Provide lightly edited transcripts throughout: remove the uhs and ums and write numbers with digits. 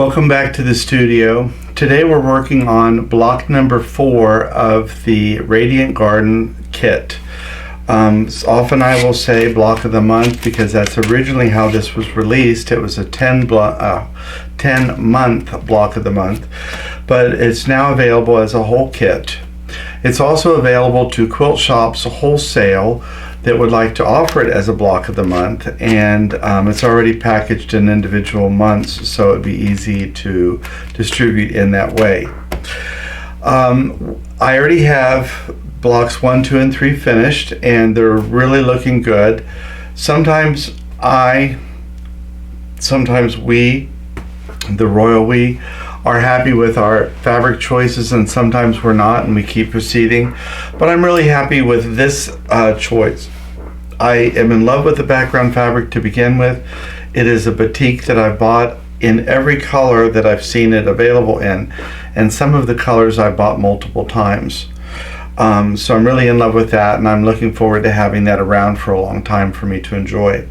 Welcome back to the studio. Today we're working on block number 4 of the Radiant Garden kit. Often I will say block of the month because that's originally how this was released. It was a 10-month block of the month, but it's now available as a whole kit. It's also available to quilt shops wholesale that would like to offer it as a block of the month, and it's already packaged in individual months, so it'd be easy to distribute in that way. I already have blocks 1, 2, and 3 finished, and they're really looking good. Sometimes we, the royal we, are happy with our fabric choices, and sometimes we're not, and we keep proceeding. But I'm really happy with this choice. I am in love with the background fabric to begin with. It is a batik that I bought in every color that I've seen it available in, and some of the colors I bought multiple times. So I'm really in love with that, and I'm looking forward to having that around for a long time for me to enjoy.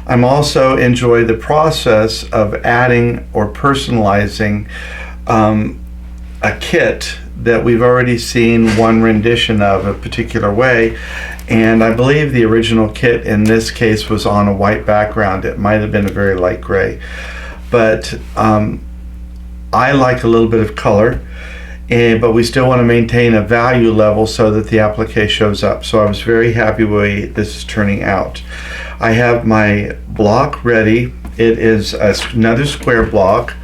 I'm also enjoy the process of adding or personalizing a kit that we've already seen one rendition of a particular way, and I believe the original kit in this case was on a white background. It might have been a very light gray, but I like a little bit of color, but we still want to maintain a value level so that the applique shows up. So I was very happy with the way this is turning out. I have my block ready. It is another square block.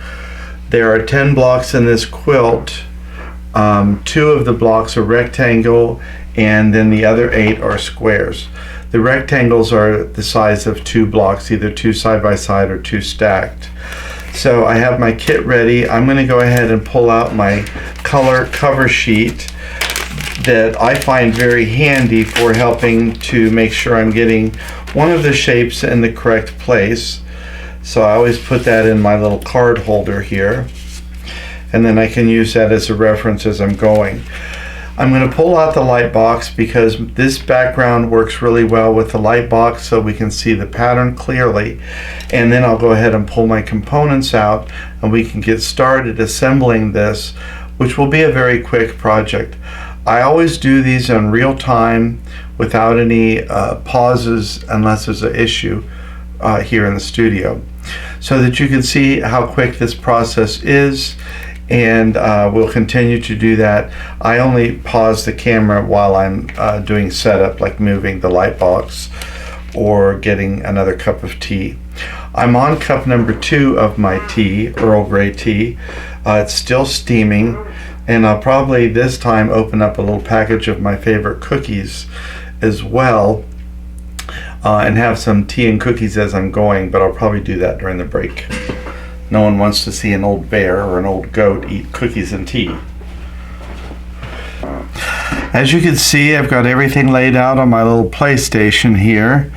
There are 10 blocks in this quilt. 2 of the blocks are rectangle, and then the other 8 are squares. The rectangles are the size of 2 blocks, either 2 side by side or 2 stacked. So I have my kit ready. I'm going to go ahead and pull out my color cover sheet that I find very handy for helping to make sure I'm getting one of the shapes in the correct place. So I always put that in my little card holder here, and then I can use that as a reference as I'm going. I'm going to pull out the light box because this background works really well with the light box, so we can see the pattern clearly. And then I'll go ahead and pull my components out, and we can get started assembling this, which will be a very quick project. I always do these in real time without any pauses unless there's an issue here in the studio, so that you can see how quick this process is, and we'll continue to do that. I only pause the camera while I'm doing setup, like moving the light box or getting another cup of tea. I'm on cup number 2 of my tea, Earl Grey tea. It's still steaming, and I'll probably this time open up a little package of my favorite cookies as well, and have some tea and cookies as I'm going, but I'll probably do that during the break. No one wants to see an old bear or an old goat eat cookies and tea. As you can see, I've got everything laid out on my little PlayStation here.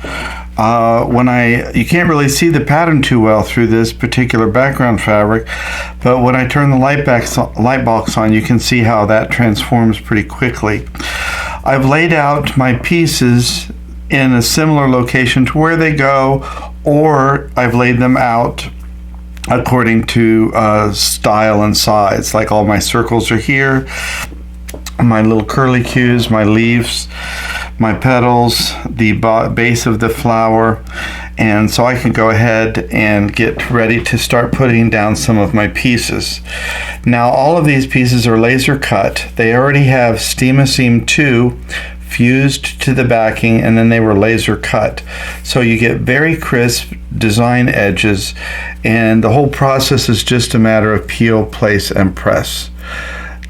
You can't really see the pattern too well through this particular background fabric, but when I turn the light box on, you can see how that transforms pretty quickly. I've laid out my pieces in a similar location to where they go, or I've laid them out according to style and size. Like all my circles are here, my little curlicues, my leaves, my petals, the base of the flower, and so I can go ahead and get ready to start putting down some of my pieces. Now all of these pieces are laser cut. They already have Steam-A-Seam 2 fused to the backing, and then they were laser cut, so you get very crisp design edges, and the whole process is just a matter of peel, place, and press.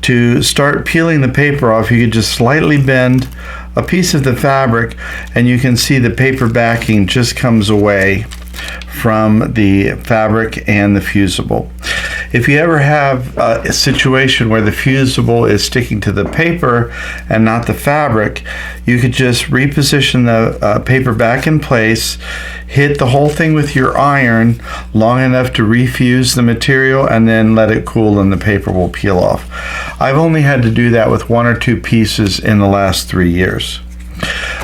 To start peeling the paper off, you can just slightly bend a piece of the fabric, and you can see the paper backing just comes away from the fabric and the fusible. If you ever have a situation where the fusible is sticking to the paper and not the fabric, you could just reposition the paper back in place, hit the whole thing with your iron long enough to refuse the material, and then let it cool and the paper will peel off. I've only had to do that with 1 or 2 pieces in the last 3 years.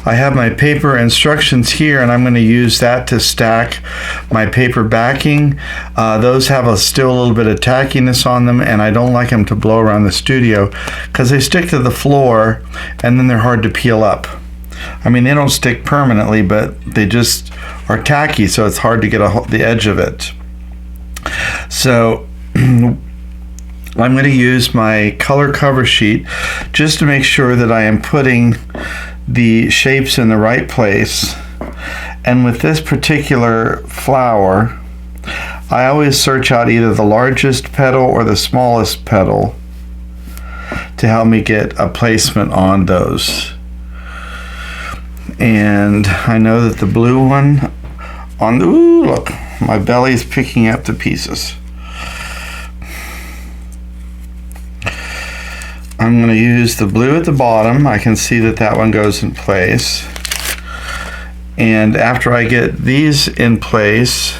I have my paper instructions here, and I'm going to use that to stack my paper backing. Those have still a little bit of tackiness on them, and I don't like them to blow around the studio because they stick to the floor and then they're hard to peel up. I mean, they don't stick permanently, but they just are tacky, so it's hard to get the edge of it. So I'm going to use my color cover sheet just to make sure that I am putting the shapes in the right place. And with this particular flower, I always search out either the largest petal or the smallest petal to help me get a placement on those. And I know that the blue one on the, ooh, look, my belly's picking up the pieces. I'm going to use the blue at the bottom. I can see that that one goes in place. And after I get these in place,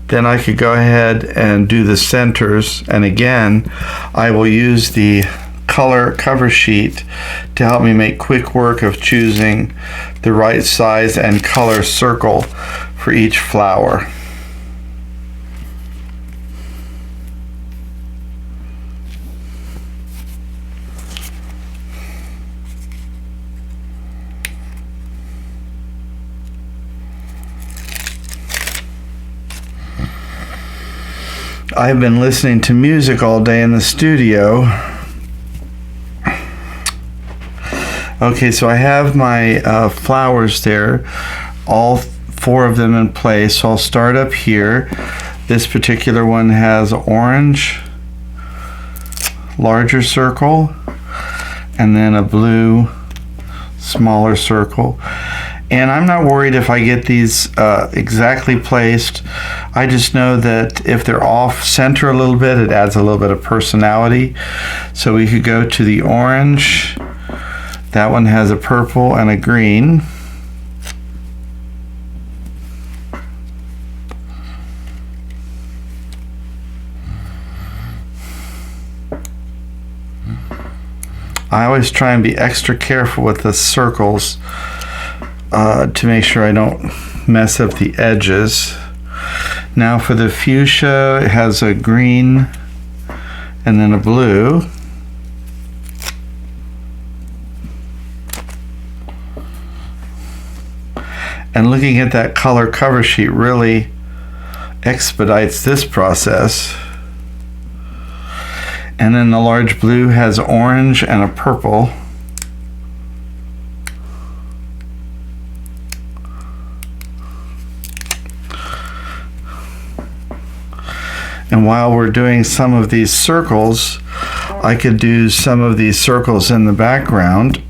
then I could go ahead and do the centers. And again, I will use the color cover sheet to help me make quick work of choosing the right size and color circle for each flower. I've been listening to music all day in the studio. Okay, so I have my flowers there, all 4 of them in place. So I'll start up here. This particular one has orange, larger circle, and then a blue, smaller circle. And I'm not worried if I get these exactly placed. I just know that if they're off center a little bit, it adds a little bit of personality. So we could go to the orange. That one has a purple and a green. I always try and be extra careful with the circles to make sure I don't mess up the edges. Now for the fuchsia, it has a green and then a blue. And looking at that color cover sheet really expedites this process. And then the large blue has orange and a purple. And while we're doing some of these circles, I could do some of these circles in the background.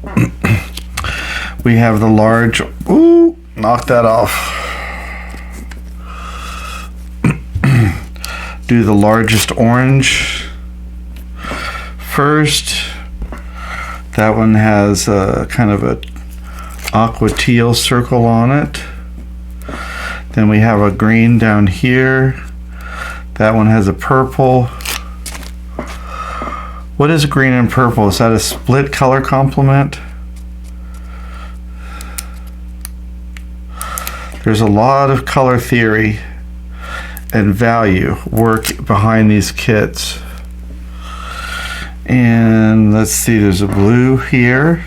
We have the large, ooh, knock that off. Do the largest orange first. That one has a kind of a aqua teal circle on it. Then we have a green down here. That one has a purple. What is green and purple? Is that a split color complement? There's a lot of color theory and value work behind these kits. And let's see, there's a blue here.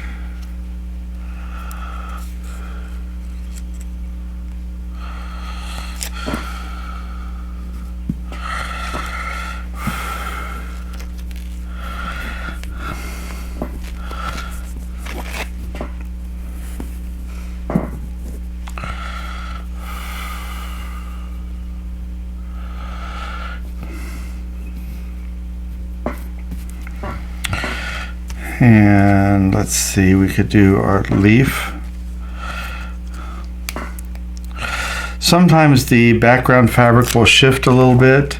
And let's see, we could do our leaf. Sometimes the background fabric will shift a little bit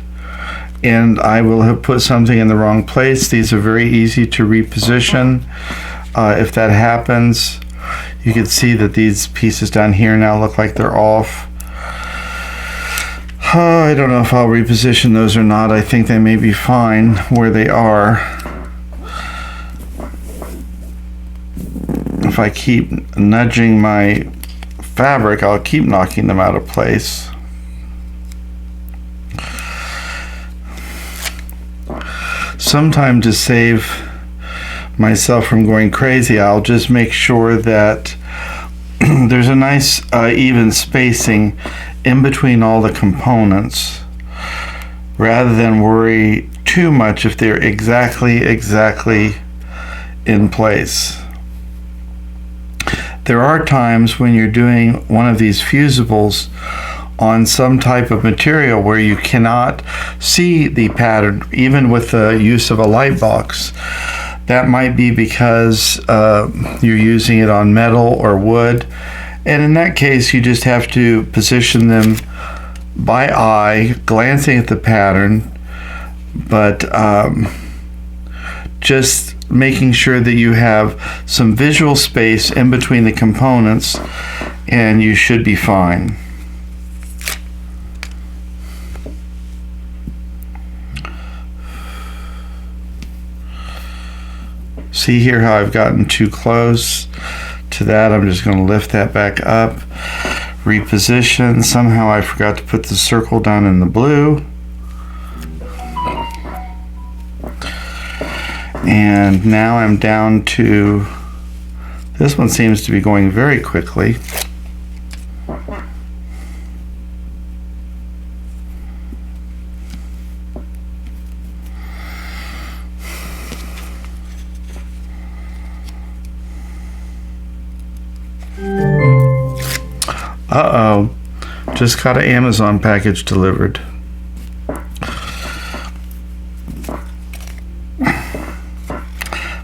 and I will have put something in the wrong place. These are very easy to reposition. If that happens, you can see that these pieces down here now look like they're off. I don't know if I'll reposition those or not. I think they may be fine where they are. If if I keep nudging my fabric, I'll keep knocking them out of place. Sometimes, to save myself from going crazy, I'll just make sure that there's a nice even spacing in between all the components, rather than worry too much if they're exactly in place. There are times when you're doing one of these fusibles on some type of material where you cannot see the pattern, even with the use of a light box. That might be because you're using it on metal or wood, and in that case you just have to position them by eye, glancing at the pattern, but just making sure that you have some visual space in between the components, and you should be fine. See here how I've gotten too close to that? I'm just going to lift that back up, reposition. Somehow I forgot to put the circle down in the blue. And now I'm down to, this one seems to be going very quickly. Uh-oh, just got an Amazon package delivered.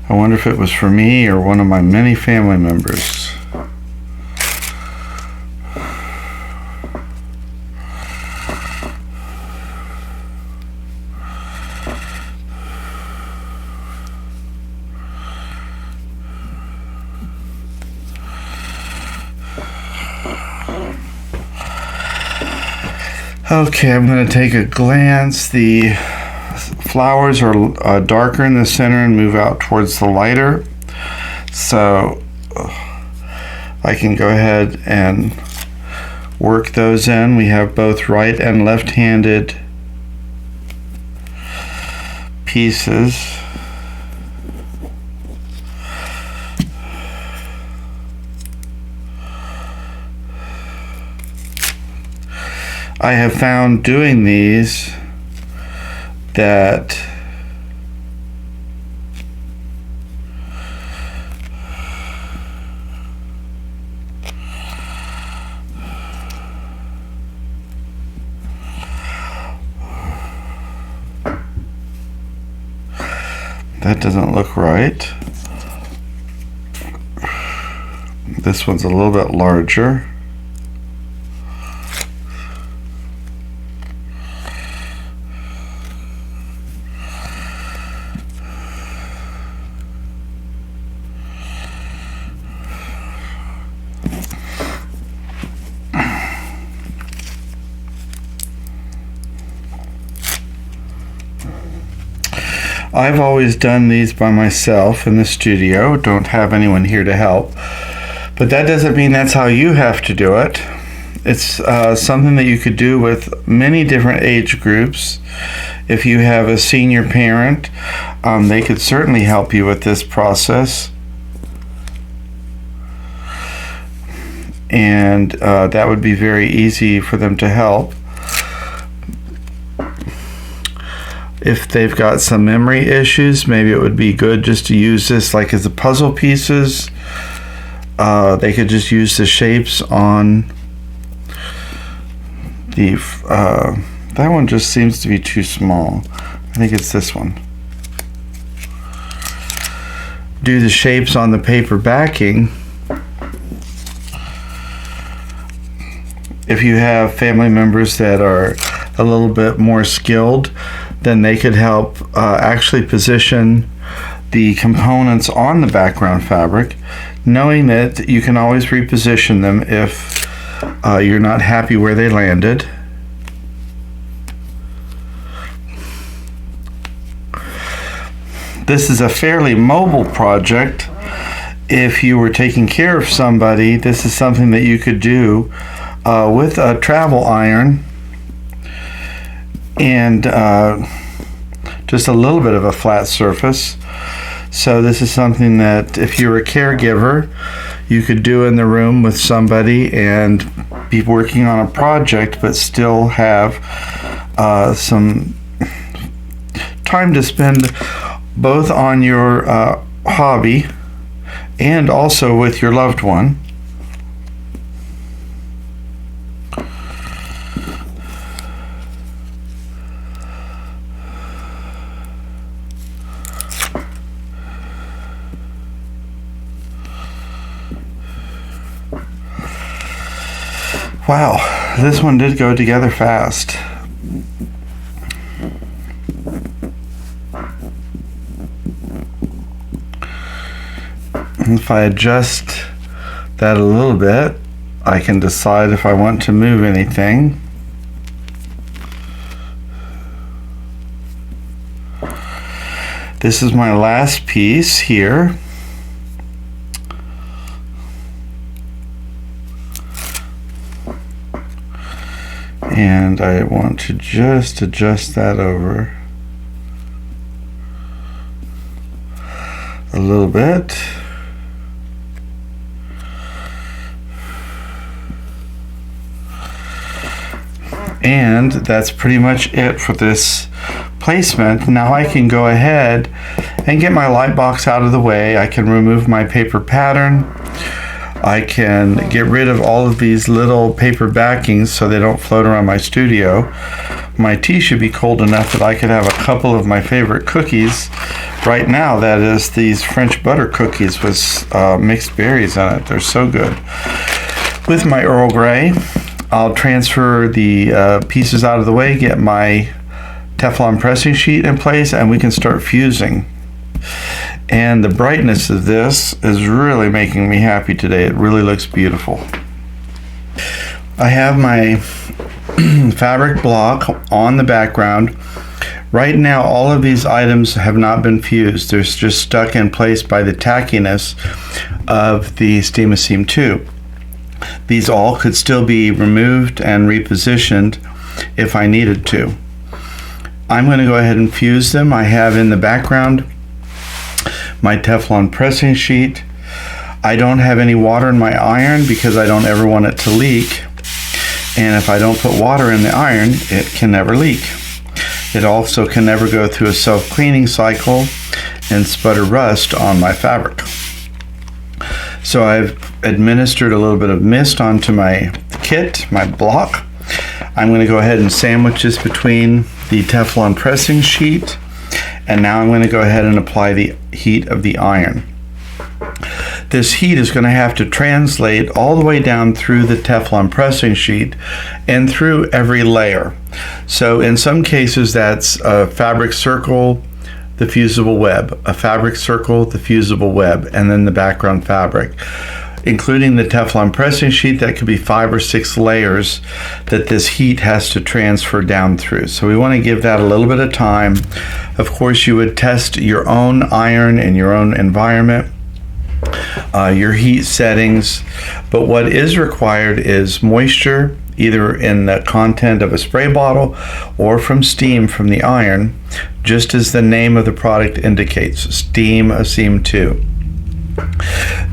I wonder if it was for me or one of my many family members. Okay, I'm going to take a glance. The flowers are darker in the center and move out towards the lighter. So I can go ahead and work those in. We have both right and left-handed pieces. I have found doing these that doesn't look right. This one's a little bit larger. I've always done these by myself in the studio, don't have anyone here to help, but that doesn't mean that's how you have to do it. It's something that you could do with many different age groups. If you have a senior parent, they could certainly help you with this process, and that would be very easy for them to help. If they've got some memory issues, maybe it would be good just to use this like as the puzzle pieces. They could just use the shapes on the, that one just seems to be too small. I think it's this one. Do the shapes on the paper backing. If you have family members that are a little bit more skilled, then they could help actually position the components on the background fabric, knowing that you can always reposition them if you're not happy where they landed. This is a fairly mobile project, if you were taking care of somebody, this is something that you could do with a travel iron and just a little bit of a flat surface. So this is something that if you're a caregiver, you could do in the room with somebody and be working on a project, but still have some time to spend both on your hobby and also with your loved one. Wow, this one did go together fast. If I adjust that a little bit, I can decide if I want to move anything. This is my last piece here. And I want to just adjust that over a little bit. And that's pretty much it for this placement. Now I can go ahead and get my light box out of the way. I can remove my paper pattern. I can get rid of all of these little paper backings so they don't float around my studio. My tea should be cold enough that I could have a couple of my favorite cookies right now. That is these French butter cookies with mixed berries in it. They're so good. With my Earl Grey, I'll transfer the pieces out of the way, get my Teflon pressing sheet in place, and we can start fusing. And the brightness of this is really making me happy today. It really looks beautiful. I have my fabric block on the background. Right now, all of these items have not been fused. They're just stuck in place by the tackiness of the Steam-A-Seam 2. These all could still be removed and repositioned if I needed to. I'm going to go ahead and fuse them. I have in the background my Teflon pressing sheet. I don't have any water in my iron because I don't ever want it to leak. And if I don't put water in the iron, it can never leak. It also can never go through a self-cleaning cycle and sputter rust on my fabric. So I've administered a little bit of mist onto my kit, my block. I'm going to go ahead and sandwich this between the Teflon pressing sheet, and now I'm going to go ahead and apply the heat of the iron. This heat is going to have to translate all the way down through the Teflon pressing sheet and through every layer. So in some cases that's a fabric circle, the fusible web, a fabric circle, the fusible web, and then the background fabric. Including the Teflon pressing sheet, that could be 5 or 6 layers that this heat has to transfer down through. So we want to give that a little bit of time. Of course, you would test your own iron in your own environment, your heat settings, but what is required is moisture, either in the content of a spray bottle or from steam from the iron, just as the name of the product indicates, Steam-A-Seam 2.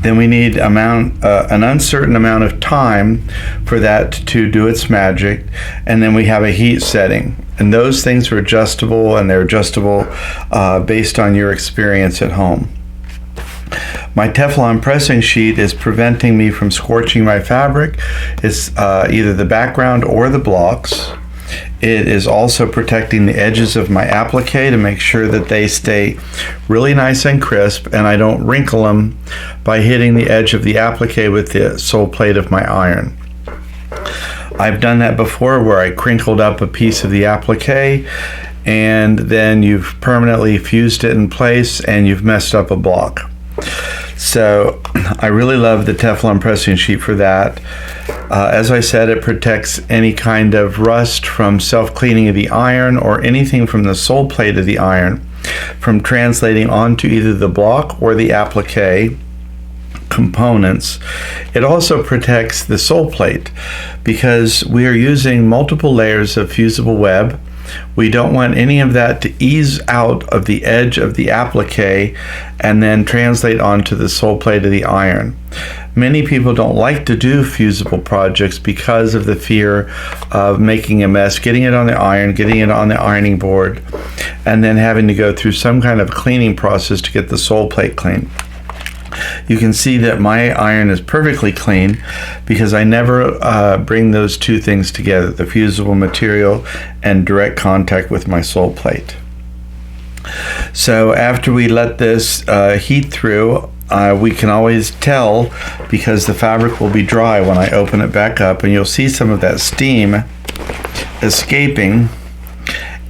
Then we need an uncertain amount of time for that to do its magic, and then we have a heat setting, and those things are adjustable, and they're adjustable based on your experience at home. My Teflon pressing sheet is preventing me from scorching my fabric. It's either the background or the blocks. It is also protecting the edges of my applique to make sure that they stay really nice and crisp and I don't wrinkle them by hitting the edge of the applique with the sole plate of my iron. I've done that before where I crinkled up a piece of the applique and then you've permanently fused it in place and you've messed up a block. So I really love the Teflon pressing sheet for that. As I said, it protects any kind of rust from self-cleaning of the iron or anything from the sole plate of the iron from translating onto either the block or the applique. components. It also protects the sole plate because we are using multiple layers of fusible web. We don't want any of that to ease out of the edge of the applique and then translate onto the sole plate of the iron. Many people don't like to do fusible projects because of the fear of making a mess, getting it on the iron, getting it on the ironing board, and then having to go through some kind of cleaning process to get the sole plate clean. You can see that my iron is perfectly clean because I never bring those two things together, the fusible material and direct contact with my sole plate. So after we let this heat through, we can always tell because the fabric will be dry when I open it back up, and you'll see some of that steam escaping.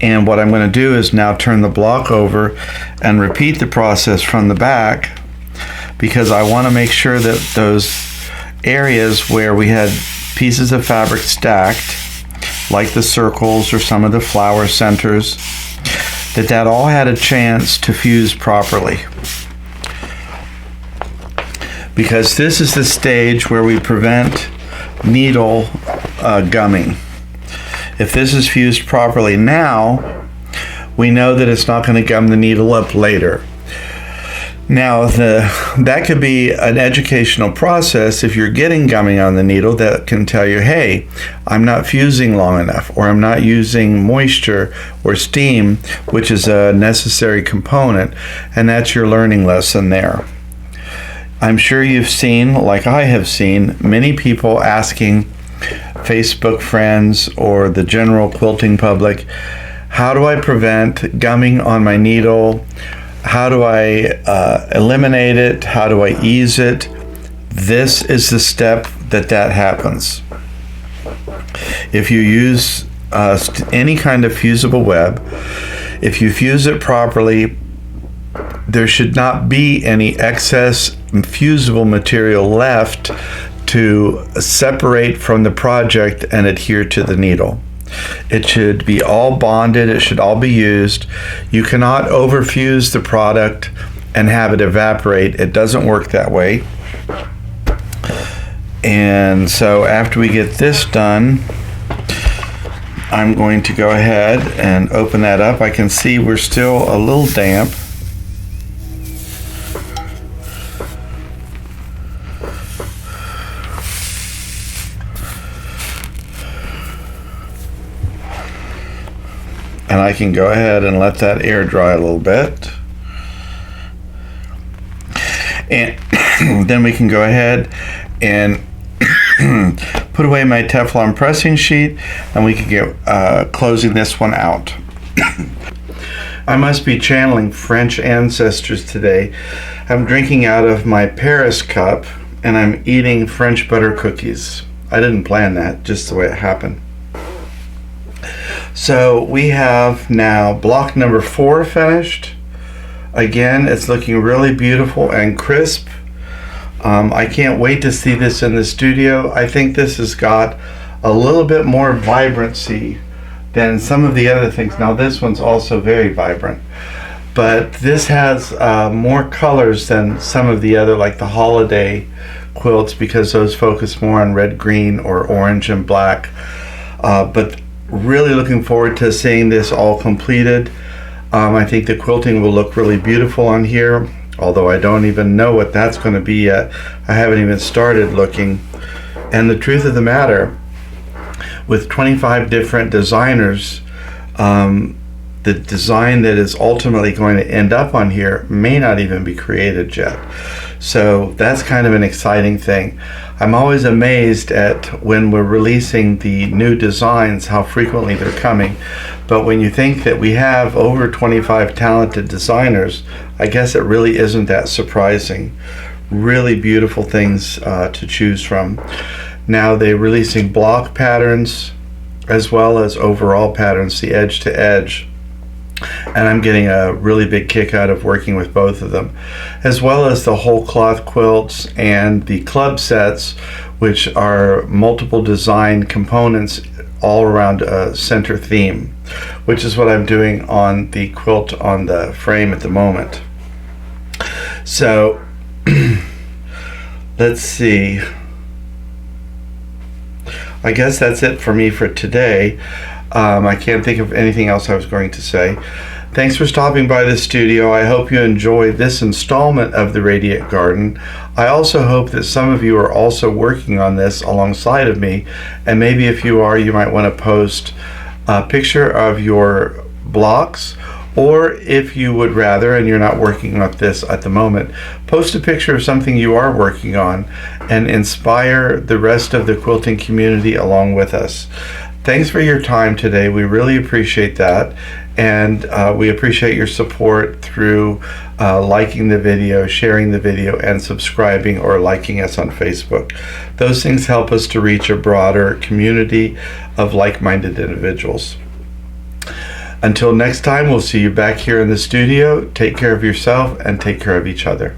And what I'm going to do is now turn the block over and repeat the process from the back, because I want to make sure that those areas where we had pieces of fabric stacked, like the circles or some of the flower centers, that all had a chance to fuse properly. Because this is the stage where we prevent needle gumming. If this is fused properly now, we know that it's not going to gum the needle up later. Now, that could be an educational process. If you're getting gumming on the needle, that can tell you, hey, I'm not fusing long enough, or I'm not using moisture or steam, which is a necessary component, and that's your learning lesson there. I'm sure you've seen, like I have seen, many people asking Facebook friends or the general quilting public, how do I prevent gumming on my needle? How do I eliminate it? How do I ease it? This is the step that happens. If you use any kind of fusible web, if you fuse it properly, there should not be any excess fusible material left to separate from the project and adhere to the needle. It should be all bonded. It should all be used. You cannot overfuse the product and have it evaporate. It doesn't work that way. And so after we get this done, I'm going to go ahead and open that up. I can see we're still a little damp. And I can go ahead and let that air dry a little bit. And then we can go ahead and put away my Teflon pressing sheet, and we can get closing this one out. I must be channeling French ancestors today. I'm drinking out of my Paris cup, and I'm eating French butter cookies. I didn't plan that, just the way it happened. So we have now block number 4 finished. Again, it's looking really beautiful and crisp. I can't wait to see this in the studio. I think this has got a little bit more vibrancy than some of the other things. Now this one's also very vibrant, but this has more colors than some of the other, like the holiday quilts, because those focus more on red, green, or orange and black. But really looking forward to seeing this all completed. I think the quilting will look really beautiful on here, although I don't even know what that's going to be yet. I haven't even started looking. And the truth of the matter, with 25 different designers, the design that is ultimately going to end up on here may not even be created yet. So that's kind of an exciting thing. I'm always amazed at when we're releasing the new designs, how frequently they're coming. But when you think that we have over 25 talented designers, I guess it really isn't that surprising. Really beautiful things to choose from. Now they're releasing block patterns as well as overall patterns, the edge to edge. And I'm getting a really big kick out of working with both of them, as well as the whole cloth quilts and the club sets, which are multiple design components all around a center theme, which is what I'm doing on the quilt on the frame at the moment. So let's see. I guess that's it for me for today. I can't think of anything else I was going to say. Thanks for stopping by the studio. I hope you enjoyed this installment of the Radiant Garden. I also hope that some of you are also working on this alongside of me, and maybe if you are, you might want to post a picture of your blocks, or if you would rather, and you're not working on this at the moment, post a picture of something you are working on and inspire the rest of the quilting community along with us. Thanks for your time today. We really appreciate that. And we appreciate your support through liking the video, sharing the video, and subscribing or liking us on Facebook. Those things help us to reach a broader community of like-minded individuals. Until next time, we'll see you back here in the studio. Take care of yourself and take care of each other.